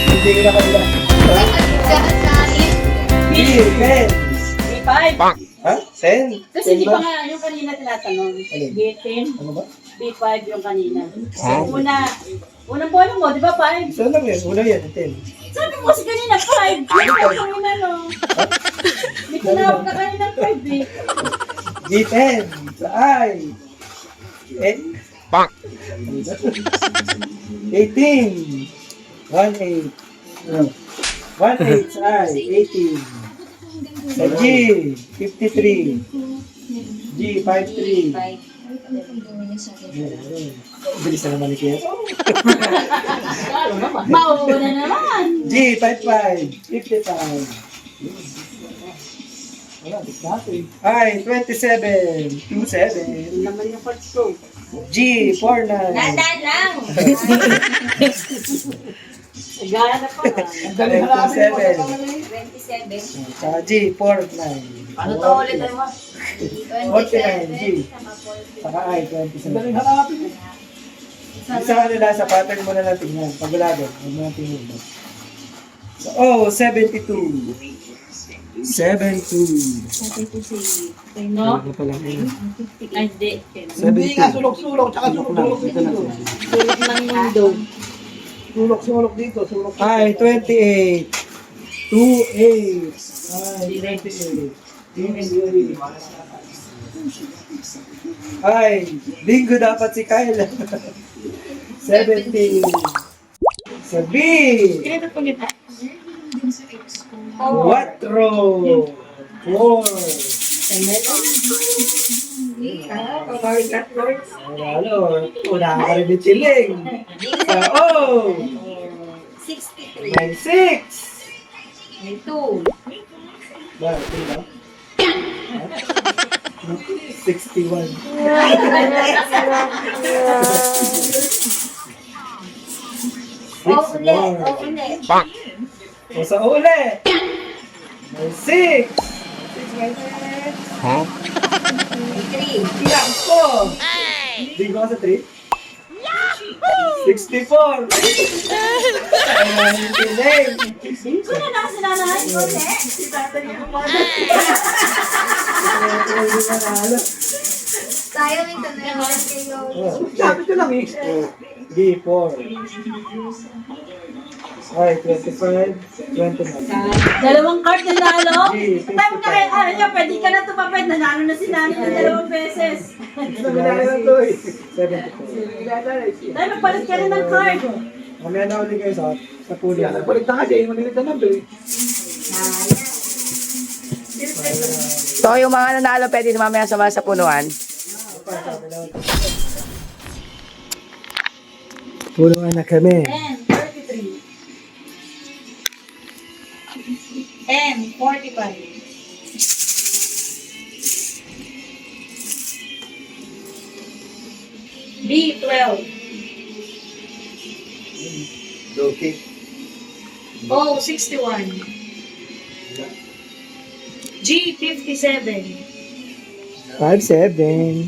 Hindi ko na kanila. B10. B5. Ha? 10? Kasi di pa nga yung kanina tinatanong. B10. Ano ba? B5 yung kanina. Unang bola mo, di ba 5? Saan lang yun? Una yan, 10. Sabi mo kasi kanina 5. Yung kanina no. Hindi ko na ka kanina 5 eh. B10. Sa I. 18. 18. 18 sa I. 18. Sa G. 53. G. 53. Bilis na naman ni Kaya. Mauuna naman. G. 55. 55. Wala, big natin. I. 27. 27. Naman yung parts ko. G. 49. Dandan lang. Gaya na pa. 27. 27. Sa G. 49. Ano to ulit mo? 49. G. Saka I. 27. Isa ka nila sa pattern mo na lang tingnan. Pag wala doon, huwag mo na tingnan. So, oh, 72. 72. No? Ano pa lang yun? Ay, hindi. 72. Sulok-sulok, tsaka sulok-sulok Ito na. Sulit ng mundo. Sulok-sulok dito, sulok. Ay, 28. 28. Ay, 28. Ay, bingo dapat si Kyle. 17. Sa B. Kinito po kita. 4. 4. Lalo, una ka rin ni Chiling. Sa O. 63. May 6. May 2. Ba, ito ba? 61. O ulit, o ulit. O sa uli. May 6. May 3. Iyak ko. Bingo ka sa 3? 64. Ay, Chiling. Sino na kasi nanahay ko ulit? Si tatay yung mga. Tayo may tanong kayo. Sabi ko lang eh. B4. Ay, 25, 29. Dalawang card na nalo? G, Time na kayo, ano niya, pwede ka na tumapit. Nanalo na si Nani ng 2 beses. Sabi na to eh. 74. Tayo, magpalit ka rin ng card. Mamaya na ulit kayo sa pulo. Yan, nagpalit na kasi, manilit na lang to eh. So, yung mga nanalo, pwede na mamaya sama sa punuan. Punuan na kami. 10, 33. M, 45. B, 12. Okay. O, 61. G, 57. 5-7.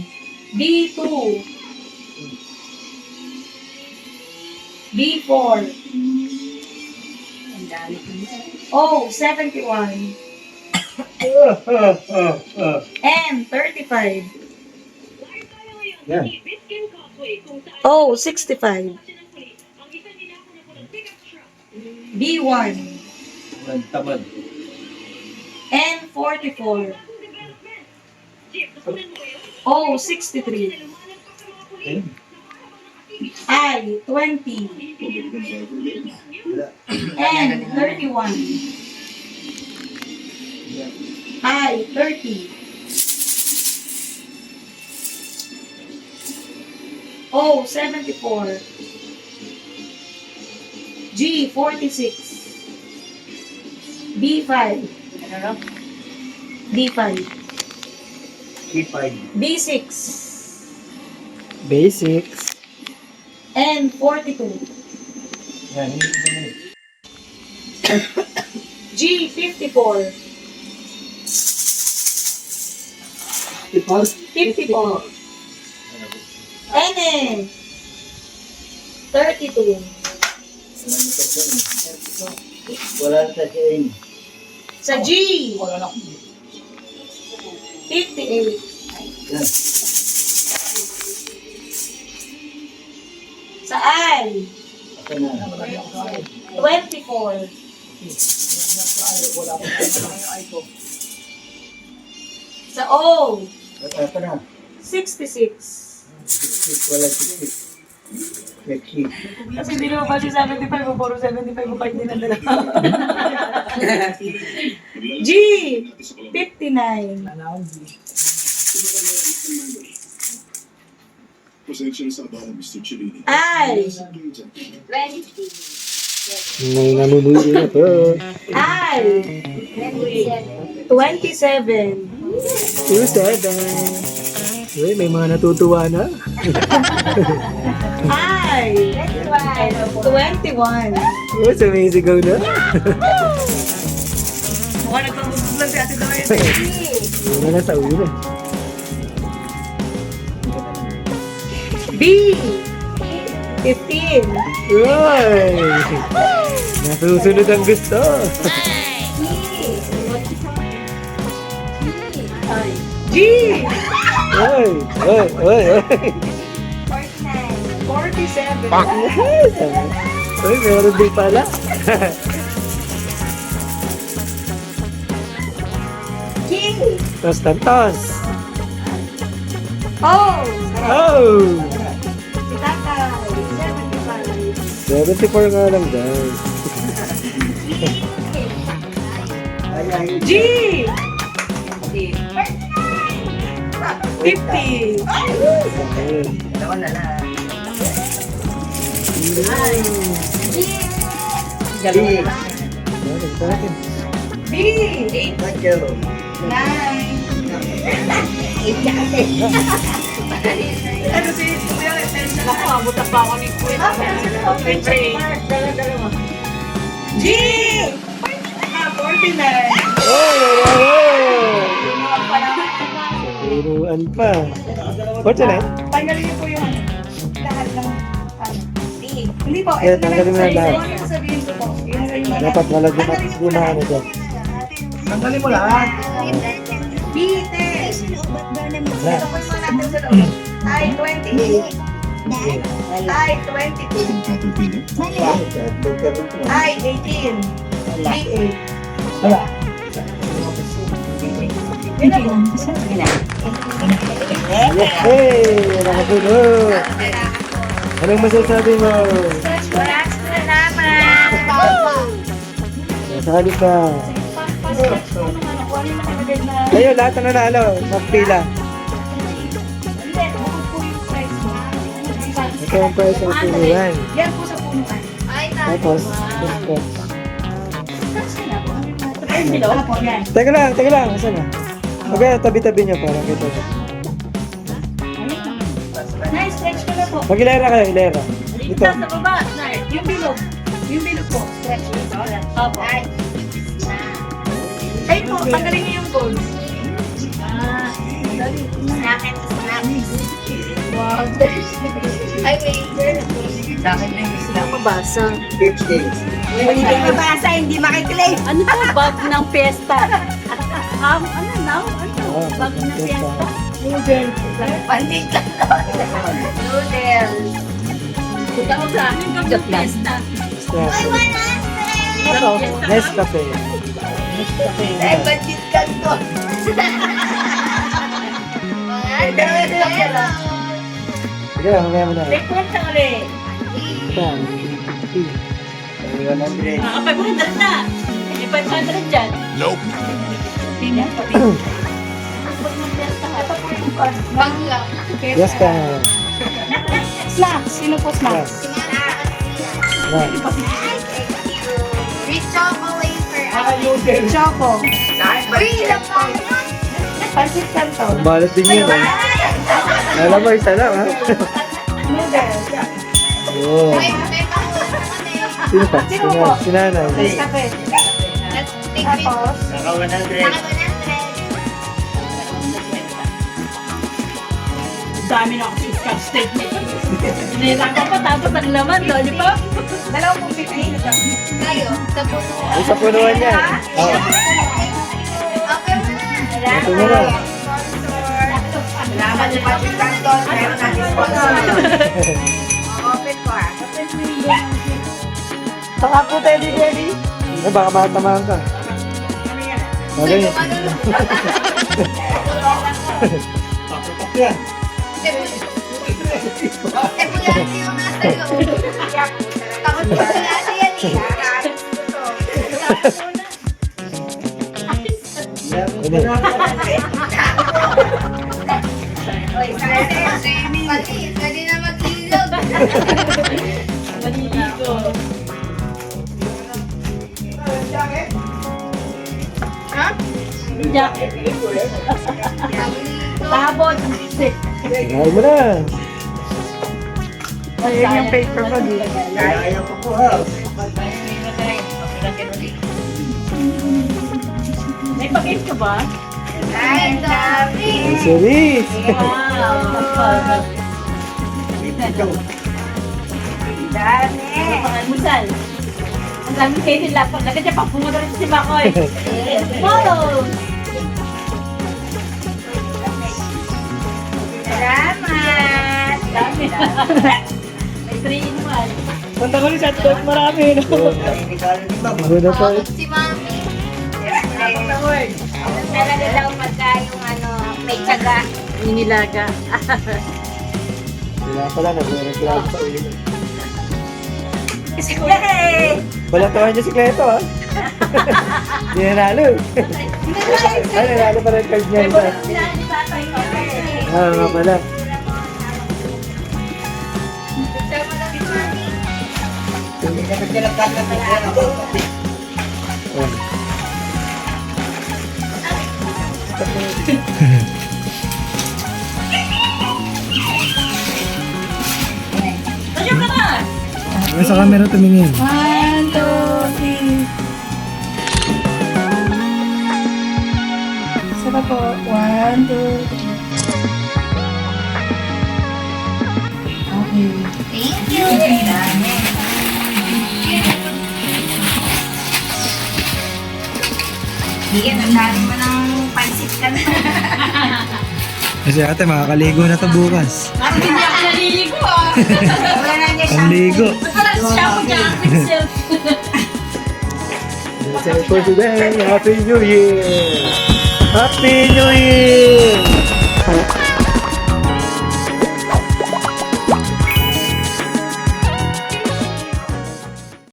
B, 2. B, 4. O, 71. M, 35. Yan. O, 65. B1. Tamad. N, 44. O, 63. I, 20. N, 31. I, 30. O, 74. G, 46. B5. B5. K5. B6. Basics. N, 42. Yan. G, 54. 54. N, 32. Wala sa chain. Sa G. 58. Yan. Sa I. Ito na. 24. Sa O. Ito na. 66. Wala 66. Flexi. Kasi hindi naman pa si 75 o puro 75 o 5 din ang dalawa. G. 59. Pasensya na sa abala, Mr. Cellini. I. 20. May namumuhi na po. I. 27. 27. Uy, may mga natutuwa na. I. 21. Uy, sumisigaw na. Mukha nagpapagod lang si Ate Dory. Una na sa ulo. B. 15. Uy! Nasusunod ang gusto. G. Uy! Uy! Uy! Uy! 47. Uy, meron din pala. Q. Tos tantos. O. Oh! Si Tatay. 75. 74 nga lang guys. G. 50. Ayun. Galing. Bakit, bakit? B. Thank you. 9. Ano si Kuya? Ako, abutan pa ako ni Kuya. G! 49. Turuan pa. What's that? Tanggalin niyo po yung lahat ng Hindi po, Eh, tanggalin mo na lahat. Yung sasabihin ko po. Dapat malagyan natin yung mga ano dyan. Tanggalin mo lahat. Bites! Lahat. I 28. I 22. I 18. B8. Wala. Yun na po. Hey! Nakabulot! Anong masasabi mo? Relax na naman. Nasali ka. Ayun, lahat na nanalo. Magpila. Hindi, bukod po yung price mo. Ito ang price ng punuan. Yan po sa punuan. Tapos, ito. Ay, bilo. Ano po, yan. Teka lang. Asan na? Okay, tabi-tabi niyo para kita. Nice, stretch ko na po. Mag-hilera kayo, hilera. Ito. Sa baba, yung bilog. Yung bilog po. Stretch ito. Opo. Ay po, tanggalin niyo yung gold. Snack. Wow. Ay, wait. Mabasa. 50. Hindi mabasa, hindi makiklaim. Ano po, bag ng pesta? Ano now? Oh, Bag ng ito. pesta? Noodle. Pandit lang. Noodles. Tawag sa akin bag ng pesta. Ito, Nescafe. Ay, pandit ka to. Mga dalawa. Sige lang, mamaya mo na. Request na ulit. Ito. 100. Kapag 100 na. May 500 dyan. Nope. Tingnan pa rin. Bag ng pesta. Ito po yung bag. Bangla. Yes ka. Snacks. Sino po snacks? Right. Rich chocolate for Choco. Uy, lapang. Pansit Canton. Ang balat din yun. Alam mo, isa lang ha. Noodles. Oo. May pangulo naman eh. Sino pa? Sino po? Sinanay. Nescafe. Let's take it. Tapos, Naka 100. Naka 100. dami na ako sa Scotch tape niya. Nahirapan pa tapos ang laman, lollipop. Dalawang pong pipin. Kayo, sa puno. Ay, sa punuan yan. Oo. Okay mo na. Ito mo na. Salamat sa pagkikas doon. Meron natin sponsor. Open ko ah. Saka po tayo di ready. Ay, baka matamaan ka. Okay. Paputok yan. Temulati yung nasa loob. Takot ko sa lati yan eh. Oy, pwede na mag-ilog. Maliligo. Jacket. Tabot. Ay mo na. Ayun yung paper bag eh. Kaya ko po ha. May pakit ka ba? Ay, ang dami. Series. Wow. Ikaw. Dami. Pangalmusal. Ang dami kayo nila. Pagdaga dyan, papunga rin si Makoy. Follow! Salamat. Dami. May 3 in 1. Punta ko rin sa Dog, marami, no? Regalo ni Mama. Muna tayo. Si Mami. Talaga daw pagka yung may tsaga. Inilaga. Wala pala, nag-reklamo sa ulo. Yay! Wala tayo niya si Kleto, ha? Hindi nanalo. Ay, nanalo pala yung card niya. May bola sila ni tatay ko. Ah, nga pala. Picture mo lang si Mami. Hindi na nagkalagkagat ng pera ko. Oh. Tayo ka na! Ay, sa camera tumingin. 1, 2, 3. Saka po. 1, 2, 3. Okay. Thank you. Bigyan, ang dami mo ng pansit ka na. Kasi ate, makakaligo na to bukas. Parang hindi ako naliligo ah. Wala na niya Ang ligo. Parang siya ko niya. Self. Say for today, Happy New Year! Happy New Year!